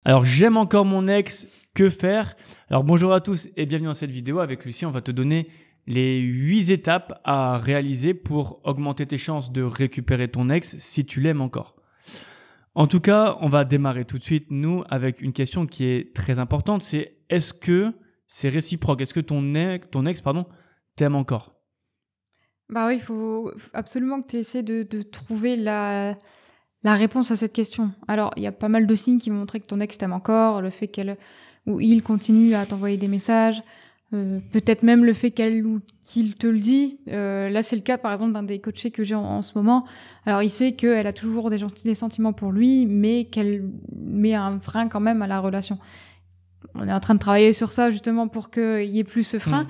Alors, j'aime encore mon ex, que faire? Alors, bonjour à tous et bienvenue dans cette vidéo. Avec Lucie, on va te donner les 8 étapes à réaliser pour augmenter tes chances de récupérer ton ex si tu l'aimes encore. En tout cas, on va démarrer tout de suite, nous, avec une question qui est très importante. C'est est-ce que c'est réciproque? Est-ce que ton ex, t'aime encore? Bah oui, il faut absolument que tu essaies de trouver la réponse à cette question. Alors, il y a pas mal de signes qui vont montrer que ton ex t'aime encore, le fait qu'elle ou il continue à t'envoyer des messages, peut-être même le fait qu'elle ou qu'il te le dit. Là, c'est le cas, par exemple, d'un des coachés que j'ai en ce moment. Alors, il sait qu'elle a toujours des sentiments pour lui, mais qu'elle met un frein quand même à la relation. On est en train de travailler sur ça, justement, pour qu'il y ait plus ce frein.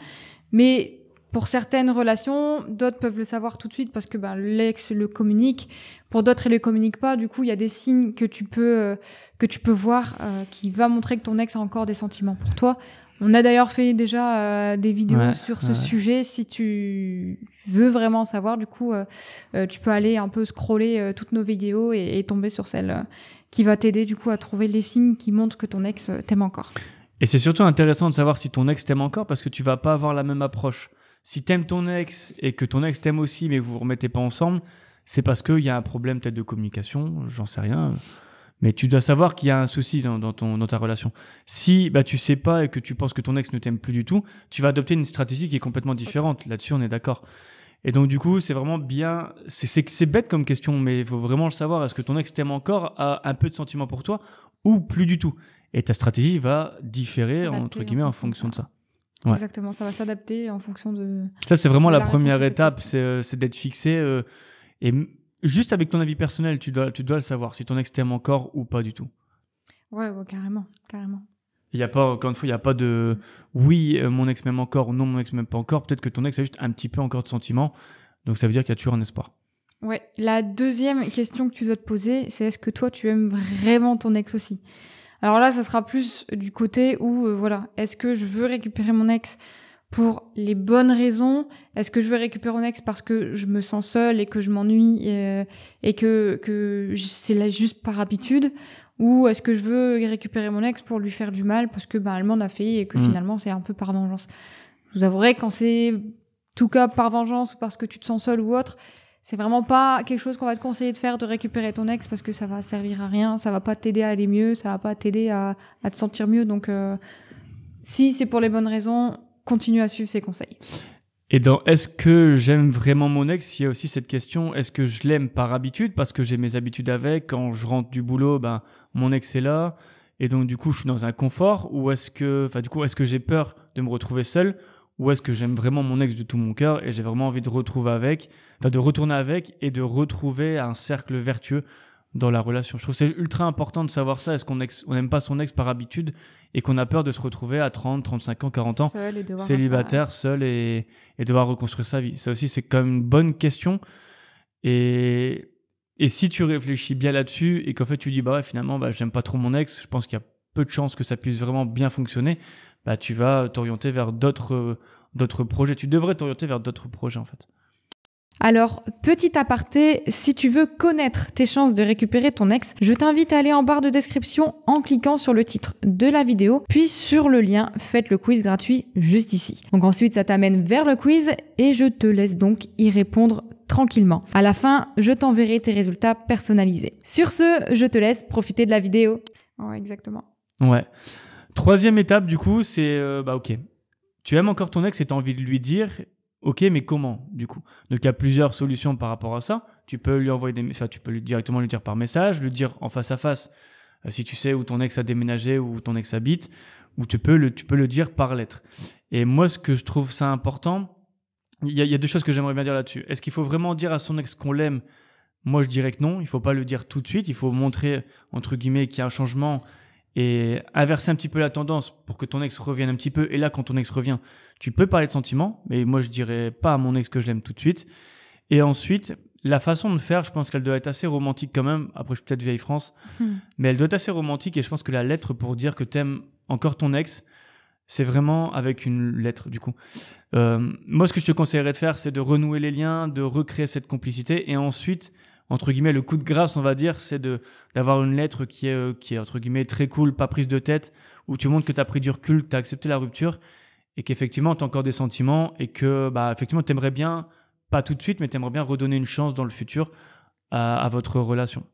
Mais pour certaines relations, d'autres peuvent le savoir tout de suite parce que l'ex le communique. Pour d'autres, il le communique pas. Du coup, il y a des signes que tu peux voir qui va montrer que ton ex a encore des sentiments pour toi. On a d'ailleurs fait déjà des vidéos sur ce sujet. Si tu veux vraiment savoir, du coup, tu peux aller un peu scroller toutes nos vidéos et tomber sur celle qui va t'aider du coup à trouver les signes qui montrent que ton ex t'aime encore. Et c'est surtout intéressant de savoir si ton ex t'aime encore parce que tu vas pas avoir la même approche. Si t'aimes ton ex et que ton ex t'aime aussi mais que vous vous remettez pas ensemble, c'est parce qu'il y a un problème peut-être de communication, j'en sais rien. Mais tu dois savoir qu'il y a un souci dans ta relation. Si tu sais pas et que tu penses que ton ex ne t'aime plus du tout, tu vas adopter une stratégie qui est complètement différente. Là-dessus, on est d'accord. Et donc du coup, c'est vraiment bien. C'est bête comme question, mais il faut vraiment le savoir. Est-ce que ton ex t'aime encore, a un peu de sentiments pour toi ou plus du tout? Et ta stratégie va différer entre guillemets en fonction de ça. Ouais. Exactement, ça va s'adapter en fonction de... Ça, c'est vraiment la première étape, c'est d'être fixé. Et juste avec ton avis personnel, tu dois le savoir, si ton ex t'aime encore ou pas du tout. Ouais, carrément. Il y a pas, encore une fois, il y a pas de oui, mon ex m'aime encore ou non, mon ex m'aime pas encore. Peut-être que ton ex a juste un petit peu encore de sentiments. Donc ça veut dire qu'il y a toujours un espoir. Ouais, la deuxième question que tu dois te poser, c'est est-ce que toi, tu aimes vraiment ton ex aussi? Alors là, ça sera plus du côté où, est-ce que je veux récupérer mon ex pour les bonnes raisons? Est-ce que je veux récupérer mon ex parce que je me sens seule et que je m'ennuie et que c'est là juste par habitude? Ou est-ce que je veux récupérer mon ex pour lui faire du mal parce que elle m'en a fait et que finalement c'est un peu par vengeance? Je vous avouerai quand c'est tout cas par vengeance ou parce que tu te sens seule ou autre, c'est vraiment pas quelque chose qu'on va te conseiller de faire, de récupérer ton ex, parce que ça va servir à rien, ça va pas t'aider à aller mieux, ça va pas t'aider à te sentir mieux. Donc, si c'est pour les bonnes raisons, continue à suivre ces conseils. Et dans est-ce que j'aime vraiment mon ex, il y a aussi cette question, est-ce que je l'aime par habitude, parce que j'ai mes habitudes avec, quand je rentre du boulot, mon ex est là, et donc du coup je suis dans un confort, ou est-ce que j'ai peur de me retrouver seul, ou est-ce que j'aime vraiment mon ex de tout mon cœur et j'ai vraiment envie de retourner avec et de retrouver un cercle vertueux dans la relation. Je trouve que c'est ultra important de savoir ça. Est-ce qu'on n'aime pas son ex par habitude et qu'on a peur de se retrouver à 30, 35 ans, 40 ans, célibataire, seul et devoir reconstruire sa vie. Ça aussi, c'est quand même une bonne question. Et si tu réfléchis bien là-dessus et qu'en fait tu dis finalement j'aime pas trop mon ex, je pense qu'il y a peu de chances que ça puisse vraiment bien fonctionner. Tu vas t'orienter vers d'autres projets. Tu devrais t'orienter vers d'autres projets, en fait. Alors, petit aparté, si tu veux connaître tes chances de récupérer ton ex, je t'invite à aller en barre de description en cliquant sur le titre de la vidéo, puis sur le lien « Faites le quiz gratuit » juste ici. Donc ensuite, ça t'amène vers le quiz et je te laisse donc y répondre tranquillement. À la fin, je t'enverrai tes résultats personnalisés. Sur ce, je te laisse profiter de la vidéo. Ouais, exactement. Ouais. Troisième étape, du coup, c'est ok. Tu aimes encore ton ex et tu as envie de lui dire, ok, mais comment, du coup? Donc, il y a plusieurs solutions par rapport à ça. Tu peux lui envoyer tu peux directement lui dire par message, lui dire en face à face, si tu sais où ton ex a déménagé, où ton ex habite, ou tu peux le dire par lettre. Et moi, ce que je trouve ça important, il y a deux choses que j'aimerais bien dire là-dessus. Est-ce qu'il faut vraiment dire à son ex qu'on l'aime? Moi, je dirais que non. Il faut pas le dire tout de suite. Il faut montrer, entre guillemets, qu'il y a un changement et inverser un petit peu la tendance pour que ton ex revienne un petit peu. Et là, quand ton ex revient, tu peux parler de sentiments, mais moi, je dirais pas à mon ex que je l'aime tout de suite. Et ensuite, la façon de faire, je pense qu'elle doit être assez romantique quand même. Après, je suis peut-être vieille France, mais elle doit être assez romantique et je pense que la lettre pour dire que t'aimes encore ton ex, c'est vraiment avec une lettre, du coup. Moi, ce que je te conseillerais de faire, c'est de renouer les liens, de recréer cette complicité et ensuite, entre guillemets, le coup de grâce, on va dire, c'est d'avoir une lettre qui est, entre guillemets, très cool, pas prise de tête, où tu montres que tu as pris du recul, que tu as accepté la rupture, et qu'effectivement, tu as encore des sentiments, et que, effectivement, tu aimerais bien, pas tout de suite, mais tu aimerais bien redonner une chance dans le futur à votre relation.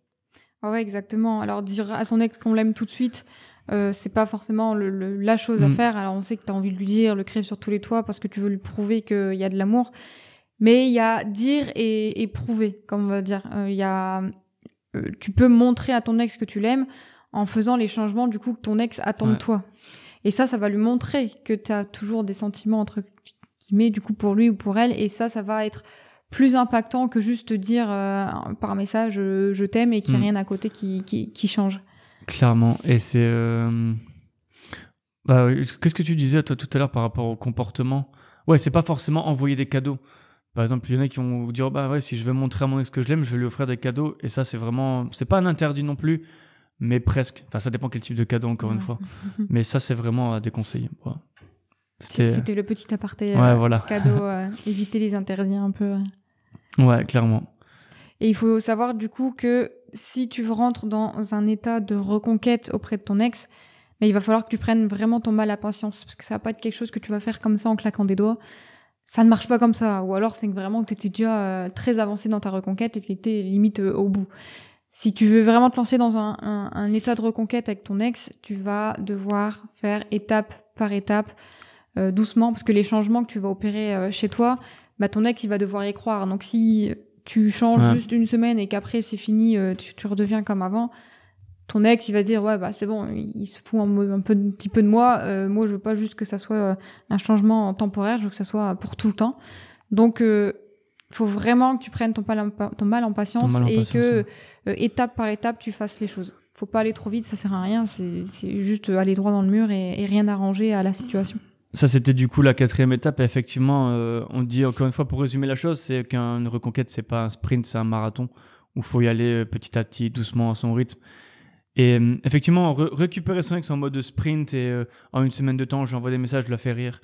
Ouais, exactement. Alors, dire à son ex qu'on l'aime tout de suite, c'est pas forcément la chose à faire. Alors, on sait que tu as envie de lui dire, le crier sur tous les toits parce que tu veux lui prouver qu'il y a de l'amour. Mais il y a dire et prouver, comme on va dire. Tu peux montrer à ton ex que tu l'aimes en faisant les changements, du coup, que ton ex attend de toi. Et ça va lui montrer que tu as toujours des sentiments, entre guillemets, du coup, pour lui ou pour elle. Et ça va être plus impactant que juste te dire par message je t'aime et qu'il n'y a rien à côté qui change. Clairement. Et c'est... qu'est-ce que tu disais toi tout à l'heure par rapport au comportement? Ouais, c'est pas forcément envoyer des cadeaux. Par exemple, il y en a qui vont vous dire si je veux montrer à mon ex que je l'aime, je vais lui offrir des cadeaux. Et ça, c'est vraiment... C'est pas un interdit non plus, mais presque. Enfin, ça dépend quel type de cadeau, encore une fois. Mais ça, c'est vraiment à déconseiller. Ouais. C'était le petit aparté cadeau. Éviter les interdits un peu. Ouais, clairement. Et il faut savoir du coup que si tu rentres dans un état de reconquête auprès de ton ex, il va falloir que tu prennes vraiment ton mal à patience, parce que ça va pas être quelque chose que tu vas faire comme ça en claquant des doigts. Ça ne marche pas comme ça. Ou alors c'est vraiment que tu étais déjà très avancé dans ta reconquête et que tu étais limite au bout. Si tu veux vraiment te lancer dans un état de reconquête avec ton ex, tu vas devoir faire étape par étape, doucement, parce que les changements que tu vas opérer chez toi, ton ex il va devoir y croire. Donc si tu changes juste une semaine et qu'après c'est fini, tu redeviens comme avant, ton ex il va se dire c'est bon, il se fout un petit peu de moi. Moi je veux pas juste que ça soit un changement temporaire, je veux que ça soit pour tout le temps. Donc faut vraiment que tu prennes ton mal en patience et que étape par étape tu fasses les choses. Faut pas aller trop vite, ça sert à rien. C'est juste aller droit dans le mur et rien arranger à la situation. Ça, c'était du coup la 4e étape. Et effectivement, on dit encore une fois, pour résumer la chose, c'est qu'une reconquête, c'est pas un sprint, c'est un marathon où il faut y aller petit à petit, doucement, à son rythme. Et effectivement, récupérer son ex en mode sprint et en une semaine de temps, j'envoie des messages, je la fais rire,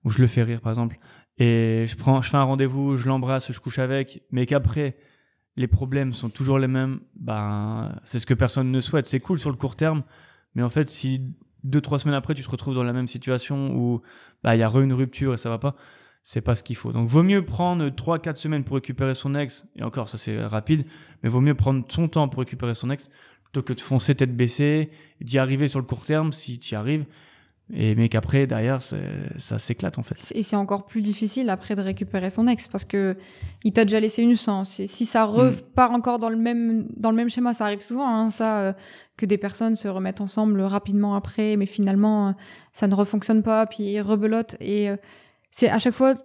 ou je le fais rire par exemple, et je fais un rendez-vous, je l'embrasse, je couche avec, mais qu'après les problèmes sont toujours les mêmes, c'est ce que personne ne souhaite. C'est cool sur le court terme, mais en fait, si 2-3 semaines après, tu te retrouves dans la même situation où il y a une rupture et ça va pas, c'est pas ce qu'il faut. Donc, vaut mieux prendre 3-4 semaines pour récupérer son ex, et encore, ça c'est rapide, mais vaut mieux prendre son temps pour récupérer son ex, plutôt que de foncer tête baissée, d'y arriver sur le court terme, si tu y arrives, mais qu'après, derrière, ça s'éclate en fait. Et c'est encore plus difficile après de récupérer son ex, parce que il t'a déjà laissé une chance. Si ça repart encore dans le même schéma, ça arrive souvent, que des personnes se remettent ensemble rapidement après, mais finalement, ça ne refonctionne pas, puis rebelote, et c'est à chaque fois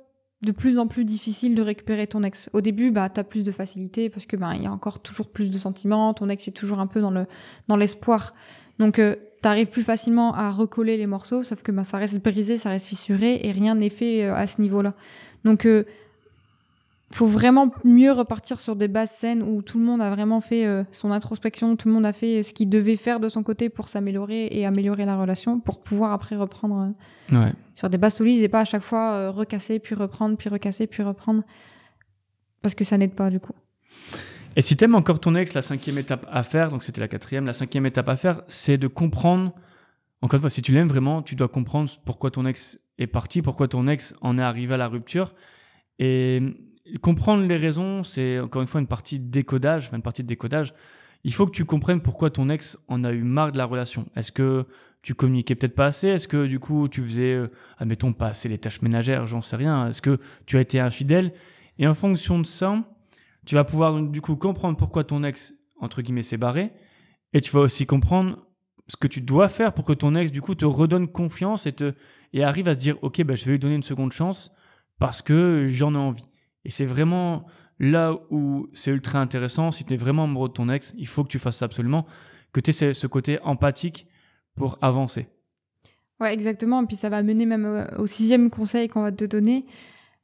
de plus en plus difficile de récupérer ton ex. Au début, t'as plus de facilité, parce que il y a encore toujours plus de sentiments, ton ex est toujours un peu dans l'espoir. Donc, t'arrives plus facilement à recoller les morceaux, sauf que ça reste brisé, ça reste fissuré, et rien n'est fait à ce niveau-là. Donc, faut vraiment mieux repartir sur des bases saines où tout le monde a vraiment fait son introspection, tout le monde a fait ce qu'il devait faire de son côté pour s'améliorer et améliorer la relation, pour pouvoir après reprendre sur des bases solides et pas à chaque fois recasser, puis reprendre, puis recasser, puis reprendre, parce que ça n'aide pas du coup. Et si t'aimes encore ton ex, la 5e étape à faire, donc c'était la 4e, la 5e étape à faire, c'est de comprendre, encore une fois, si tu l'aimes vraiment, tu dois comprendre pourquoi ton ex est parti, pourquoi ton ex en est arrivé à la rupture. Et comprendre les raisons, c'est encore une fois une partie de décodage. Il faut que tu comprennes pourquoi ton ex en a eu marre de la relation. Est-ce que tu communiquais peut-être pas assez? Est-ce que du coup tu faisais, admettons, pas assez les tâches ménagères? J'en sais rien. Est-ce que tu as été infidèle? Et en fonction de ça, tu vas pouvoir du coup comprendre pourquoi ton ex, entre guillemets, s'est barré. Et tu vas aussi comprendre ce que tu dois faire pour que ton ex, du coup, te redonne confiance et arrive à se dire, ok, je vais lui donner une seconde chance parce que j'en ai envie. Et c'est vraiment là où c'est ultra intéressant. Si tu es vraiment amoureux de ton ex, il faut que tu fasses ça absolument, que tu aies ce côté empathique pour avancer. Ouais, exactement. Et puis ça va mener même au 6e conseil qu'on va te donner.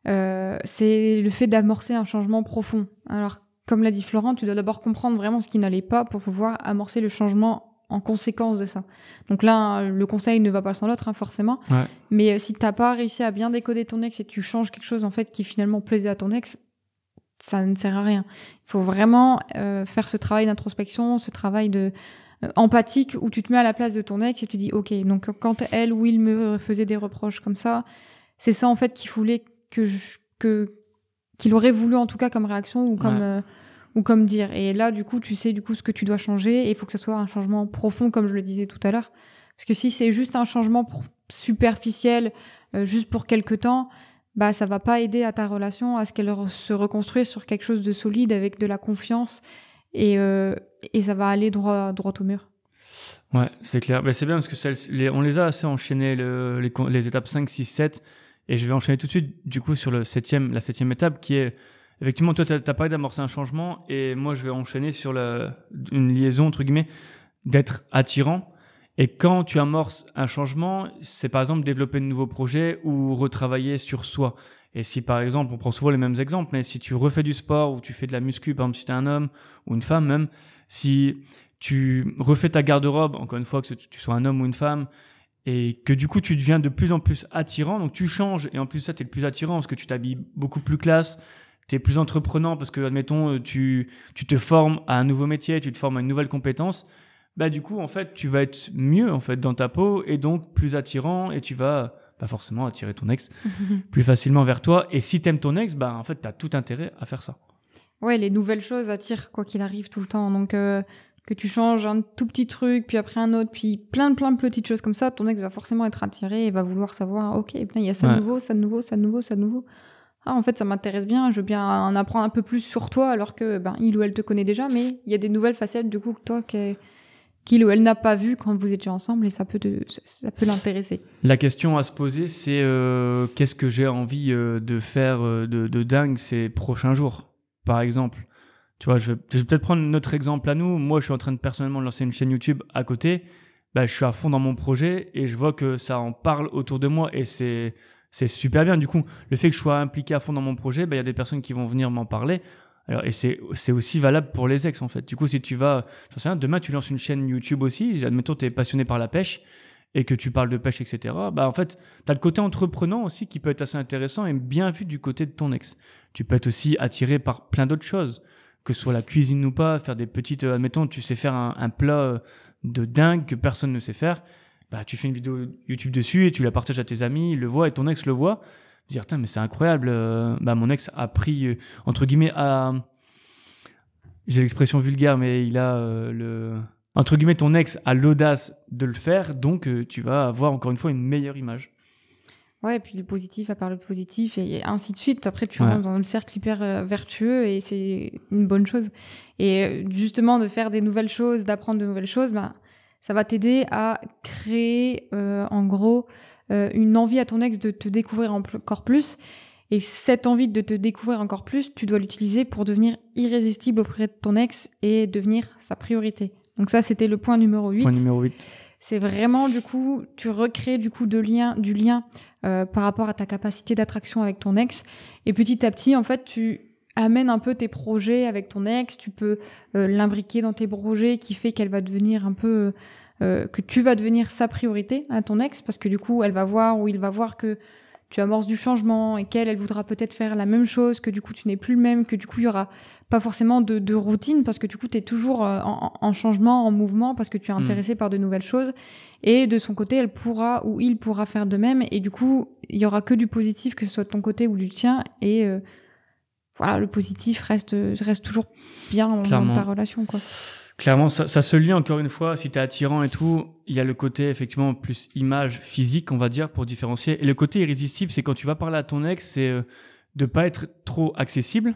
C'est le fait d'amorcer un changement profond. Alors, comme l'a dit Florent, tu dois d'abord comprendre vraiment ce qui n'allait pas pour pouvoir amorcer le changement en conséquence de ça. Donc là, le conseil ne va pas sans l'autre, forcément. Ouais. Mais si t'as pas réussi à bien décoder ton ex et tu changes quelque chose en fait qui finalement plaisait à ton ex, ça ne sert à rien. Il faut vraiment faire ce travail d'introspection, ce travail de empathique où tu te mets à la place de ton ex et tu dis ok, donc quand elle ou il me faisait des reproches comme ça, c'est ça en fait qu'il voulait qu'il aurait voulu en tout cas comme réaction ou comme dire. Et là du coup tu sais du coup ce que tu dois changer et il faut que ça soit un changement profond comme je le disais tout à l'heure. Parce que si c'est juste un changement superficiel, juste pour quelque temps, bah ça va pas aider à ta relation à ce qu'elle se reconstruise sur quelque chose de solide avec de la confiance et ça va aller droit au mur. Ouais, c'est clair. Ben, c'est bien parce que on les a assez enchaînés les étapes 5, 6, 7 et je vais enchaîner tout de suite du coup sur la septième étape qui est effectivement toi t'as parlé d'amorcer un changement et moi je vais enchaîner sur une liaison entre guillemets d'être attirant. Et quand tu amorces un changement, c'est par exemple développer de nouveaux projets ou retravailler sur soi. Et si par exemple, on prend souvent les mêmes exemples, mais si tu refais du sport ou tu fais de la muscu, par exemple si t'es un homme ou une femme même, si tu refais ta garde-robe, encore une fois que tu sois un homme ou une femme, et que du coup tu deviens de plus en plus attirant, donc tu changes, et en plus ça t'es le plus attirant parce que tu t'habilles beaucoup plus classe, t'es plus entreprenant parce que, admettons, tu te formes à un nouveau métier, tu te formes à une nouvelle compétence, bah du coup en fait tu vas être mieux en fait dans ta peau et donc plus attirant et tu vas pas forcément attirer ton ex plus facilement vers toi. Et si t'aimes ton ex, bah en fait t'as tout intérêt à faire ça. Ouais, les nouvelles choses attirent quoi qu'il arrive tout le temps. Donc que tu changes un tout petit truc, puis après un autre, puis plein de petites choses comme ça, ton ex va forcément être attiré et va vouloir savoir, ok, il y a ça de nouveau, ça de nouveau, ça de nouveau, ça de nouveau. Ah, en fait, ça m'intéresse bien, je veux bien en apprendre un peu plus sur toi, alors que il ou elle te connaît déjà, mais il y a des nouvelles facettes du coup que toi qu'il ou elle n'a pas vu quand vous étiez ensemble et ça peut l'intéresser. La question à se poser, c'est qu'est-ce que j'ai envie de faire de dingue ces prochains jours, par exemple. Tu vois, je vais peut-être prendre notre exemple à nous. Moi, je suis en train de personnellement lancer une chaîne YouTube à côté. Bah, je suis à fond dans mon projet et je vois que ça en parle autour de moi et c'est super bien. Du coup, le fait que je sois impliqué à fond dans mon projet, bah, y a des personnes qui vont venir m'en parler. Alors, et c'est aussi valable pour les ex, en fait. Du coup, si tu vas, j'en sais rien, demain, tu lances une chaîne YouTube aussi, admettons, t'es passionné par la pêche et que tu parles de pêche, etc. Bah, en fait, t'as le côté entreprenant aussi qui peut être assez intéressant et bien vu du côté de ton ex. Tu peux être aussi attiré par plein d'autres choses, que ce soit la cuisine ou pas, faire des petites, admettons, tu sais faire un plat de dingue que personne ne sait faire. Bah, tu fais une vidéo YouTube dessus et tu la partages à tes amis, ils le voient et ton ex le voit. Dire, tiens, mais c'est incroyable, bah, mon ex a pris, entre guillemets, j'ai l'expression vulgaire, mais il a entre guillemets, ton ex a l'audace de le faire, donc tu vas avoir encore une fois une meilleure image. Ouais, et puis le positif à part le positif, et ainsi de suite. Après, tu rentres dans le cercle hyper vertueux, et c'est une bonne chose. Et justement, de faire des nouvelles choses, d'apprendre de nouvelles choses, bah, ça va t'aider à créer, en gros, une envie à ton ex de te découvrir encore plus. Et cette envie de te découvrir encore plus, tu dois l'utiliser pour devenir irrésistible auprès de ton ex et devenir sa priorité. Donc ça, c'était le point numéro 8. Point numéro 8. C'est vraiment, du coup, tu recrées du lien par rapport à ta capacité d'attraction avec ton ex. Et petit à petit, en fait, tu amènes un peu tes projets avec ton ex. Tu peux l'imbriquer dans tes projets qui fait qu'elle va devenir un peu... que tu vas devenir sa priorité à ton ex, parce que du coup, elle va voir ou il va voir que tu amorces du changement et elle voudra peut-être faire la même chose, que du coup tu n'es plus le même, que du coup il y aura pas forcément de routine parce que du coup tu es toujours en changement, en mouvement parce que tu es intéressé par de nouvelles choses et de son côté elle pourra ou il pourra faire de même et du coup il y aura que du positif que ce soit de ton côté ou du tien et voilà, le positif reste toujours bien dans ta relation, quoi. Clairement, ça se lie encore une fois, si t'es attirant et tout, il y a le côté effectivement plus image physique, on va dire, pour différencier. Et le côté irrésistible, c'est quand tu vas parler à ton ex, c'est de pas être trop accessible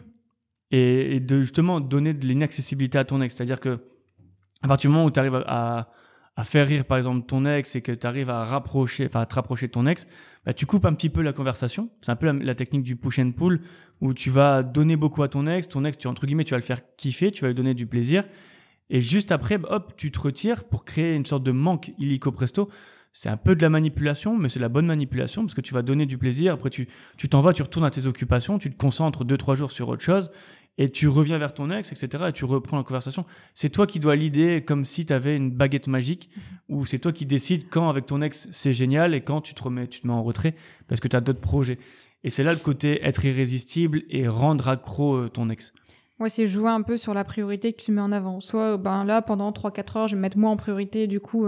et de justement donner de l'inaccessibilité à ton ex. C'est-à-dire que à partir du moment où tu arrives à faire rire par exemple ton ex et que tu arrives à te rapprocher de ton ex, bah, tu coupes un petit peu la conversation. C'est un peu la technique du push and pull où tu vas donner beaucoup à ton ex, entre guillemets, tu vas le faire kiffer, tu vas lui donner du plaisir. Et juste après, hop, tu te retires pour créer une sorte de manque illico presto. C'est un peu de la manipulation, mais c'est la bonne manipulation parce que tu vas donner du plaisir. Après, tu t'en vas, tu retournes à tes occupations, tu te concentres 2-3 jours sur autre chose et tu reviens vers ton ex, etc. et tu reprends la conversation. C'est toi qui dois l'idée comme si tu avais une baguette magique, ou c'est toi qui décides quand avec ton ex c'est génial et quand tu te mets en retrait parce que tu as d'autres projets. Et c'est là le côté être irrésistible et rendre accro ton ex. Ouais, c'est jouer un peu sur la priorité que tu mets en avant. Soit, là, pendant 3-4 heures, je vais mettre moi en priorité. Du coup,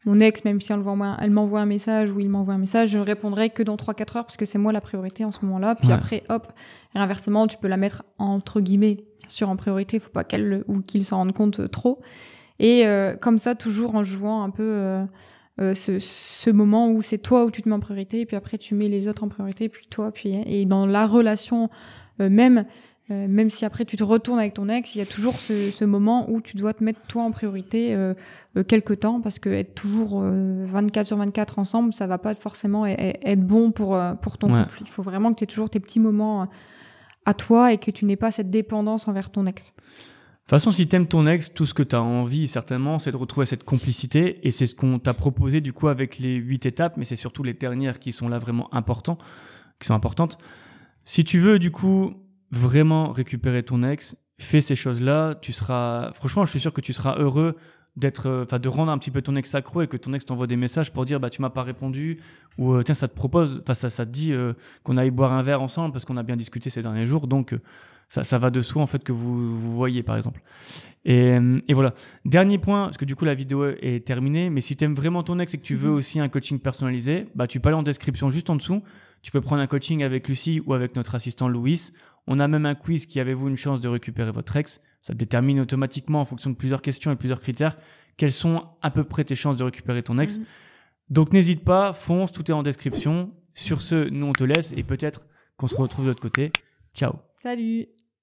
mon ex, même si elle m'envoie un message ou il m'envoie un message, je répondrai que dans 3-4 heures parce que c'est moi la priorité en ce moment-là. Puis après, hop, et inversement, tu peux la mettre entre guillemets, bien sûr, en priorité. Il faut pas qu'il s'en rende compte trop. Et comme ça, toujours en jouant un peu ce moment où c'est toi où tu te mets en priorité, et puis après, tu mets les autres en priorité, puis toi, et dans la relation même si après tu te retournes avec ton ex, il y a toujours ce moment où tu dois te mettre toi en priorité quelque temps, parce que être toujours 24/24 ensemble, ça va pas forcément être bon pour ton couple. Il faut vraiment que tu aies toujours tes petits moments à toi et que tu n'aies pas cette dépendance envers ton ex. De toute façon, si t'aimes ton ex, tout ce que t'as envie, certainement, c'est de retrouver cette complicité, et c'est ce qu'on t'a proposé du coup avec les 8 étapes, mais c'est surtout les dernières qui sont là vraiment importantes. Si tu veux du coup vraiment récupérer ton ex, fais ces choses-là, franchement, je suis sûr que tu seras heureux de rendre un petit peu ton ex accro, et que ton ex t'envoie des messages pour dire tu m'as pas répondu, ou tiens, ça te dit qu'on aille boire un verre ensemble parce qu'on a bien discuté ces derniers jours, donc ça va de soi en fait que vous voyez par exemple. Et voilà. Dernier point, parce que du coup la vidéo est terminée, mais si t'aimes vraiment ton ex et que tu veux aussi un coaching personnalisé, tu peux aller en description juste en dessous. Tu peux prendre un coaching avec Lucie ou avec notre assistant Louis. On a même un quiz qui avez-vous une chance de récupérer votre ex. Ça détermine automatiquement en fonction de plusieurs questions et plusieurs critères quelles sont à peu près tes chances de récupérer ton ex. Donc n'hésite pas, fonce, tout est en description. Sur ce, nous on te laisse et peut-être qu'on se retrouve de l'autre côté. Ciao. Salut.